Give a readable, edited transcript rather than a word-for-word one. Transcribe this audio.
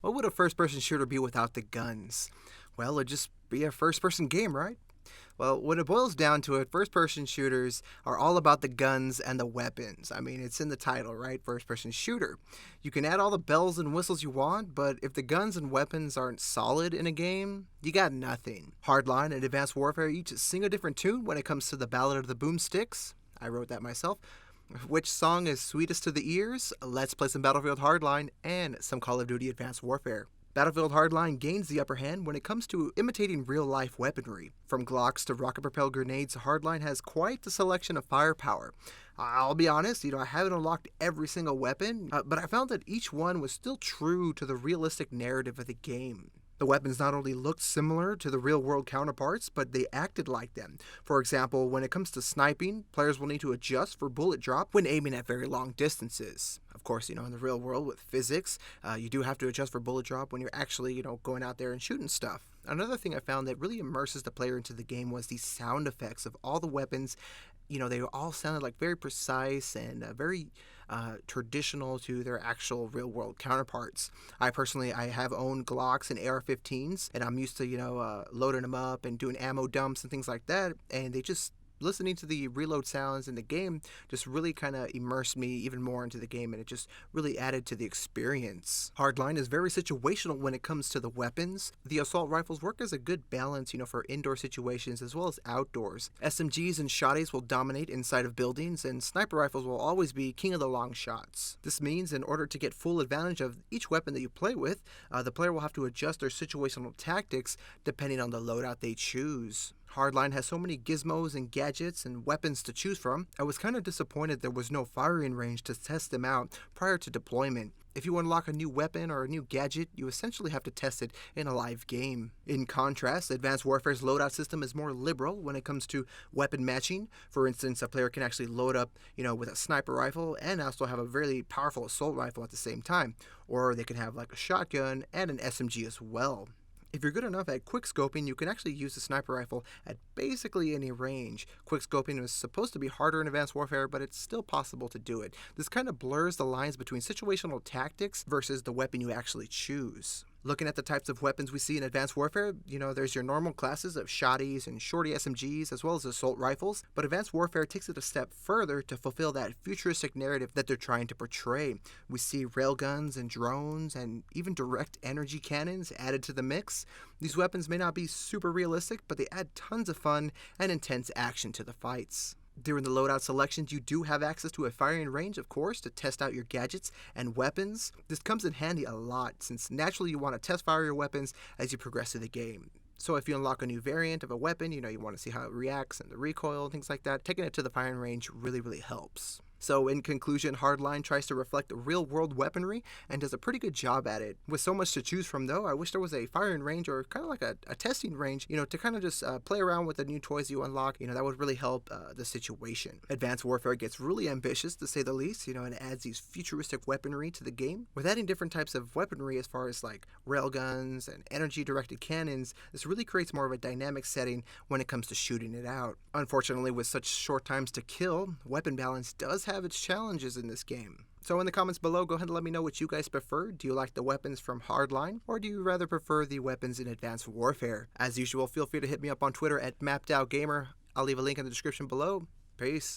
What would a first-person shooter be without the guns? Well, it'd just be a first-person game, right? Well, when it boils down to it, first-person shooters are all about the guns and the weapons. I mean, it's in the title, right? First-person shooter. You can add all the bells and whistles you want, but if the guns and weapons aren't solid in a game, you got nothing. Hardline and Advanced Warfare each sing a different tune when it comes to the Ballad of the Boomsticks. I wrote that myself. Which song is sweetest to the ears? Let's play some Battlefield Hardline and some Call of Duty Advanced Warfare. Battlefield Hardline gains the upper hand when it comes to imitating real-life weaponry. From Glocks to rocket-propelled grenades, Hardline has quite the selection of firepower. I'll be honest, I haven't unlocked every single weapon, but I found that each one was still true to the realistic narrative of the game. The weapons not only looked similar to the real-world counterparts, but they acted like them. For example, when it comes to sniping, players will need to adjust for bullet drop when aiming at very long distances. Of course, in the real world with physics, you do have to adjust for bullet drop when you're actually, going out there and shooting stuff. Another thing I found that really immerses the player into the game was the sound effects of all the weapons. They all sounded like very precise and very traditional to their actual real-world counterparts. I have owned Glocks and AR-15s, and I'm used to, loading them up and doing ammo dumps and things like that, and they just listening to the reload sounds in the game just really kind of immersed me even more into the game, and it just really added to the experience. Hardline is very situational when it comes to the weapons. The assault rifles work as a good balance, for indoor situations as well as outdoors. SMGs and shotties will dominate inside of buildings, and sniper rifles will always be king of the long shots. This means in order to get full advantage of each weapon that you play with, the player will have to adjust their situational tactics depending on the loadout they choose. Hardline has so many gizmos and gadgets and weapons to choose from. I was kind of disappointed there was no firing range to test them out prior to deployment. If you unlock a new weapon or a new gadget, you essentially have to test it in a live game. In contrast, Advanced Warfare's loadout system is more liberal when it comes to weapon matching. For instance, a player can actually load up, with a sniper rifle and also have a really powerful assault rifle at the same time. Or they can have like a shotgun and an SMG as well. If you're good enough at quickscoping, you can actually use the sniper rifle at basically any range. Quickscoping is supposed to be harder in Advanced Warfare, but it's still possible to do it. This kind of blurs the lines between situational tactics versus the weapon you actually choose. Looking at the types of weapons we see in Advanced Warfare, there's your normal classes of shotties and shorty SMGs as well as assault rifles, but Advanced Warfare takes it a step further to fulfill that futuristic narrative that they're trying to portray. We see railguns and drones and even direct energy cannons added to the mix. These weapons may not be super realistic, but they add tons of fun and intense action to the fights. During the loadout selections, you do have access to a firing range, of course, to test out your gadgets and weapons. This comes in handy a lot, since naturally you want to test fire your weapons as you progress through the game. So if you unlock a new variant of a weapon, you want to see how it reacts and the recoil and things like that, taking it to the firing range really, really helps. So in conclusion, Hardline tries to reflect real-world weaponry and does a pretty good job at it. With so much to choose from, though, I wish there was a firing range or kind of like a testing range, to kind of just play around with the new toys you unlock. That would really help the situation. Advanced Warfare gets really ambitious, to say the least, and adds these futuristic weaponry to the game. With adding different types of weaponry as far as like railguns and energy-directed cannons, this really creates more of a dynamic setting when it comes to shooting it out. Unfortunately, with such short times to kill, weapon balance does have its challenges in this game. So in the comments below, go ahead and let me know what you guys prefer. Do you like the weapons from Hardline, or do you rather prefer the weapons in Advanced Warfare? As usual, feel free to hit me up on Twitter at MappedOutGamer. I'll leave a link in the description below. Peace.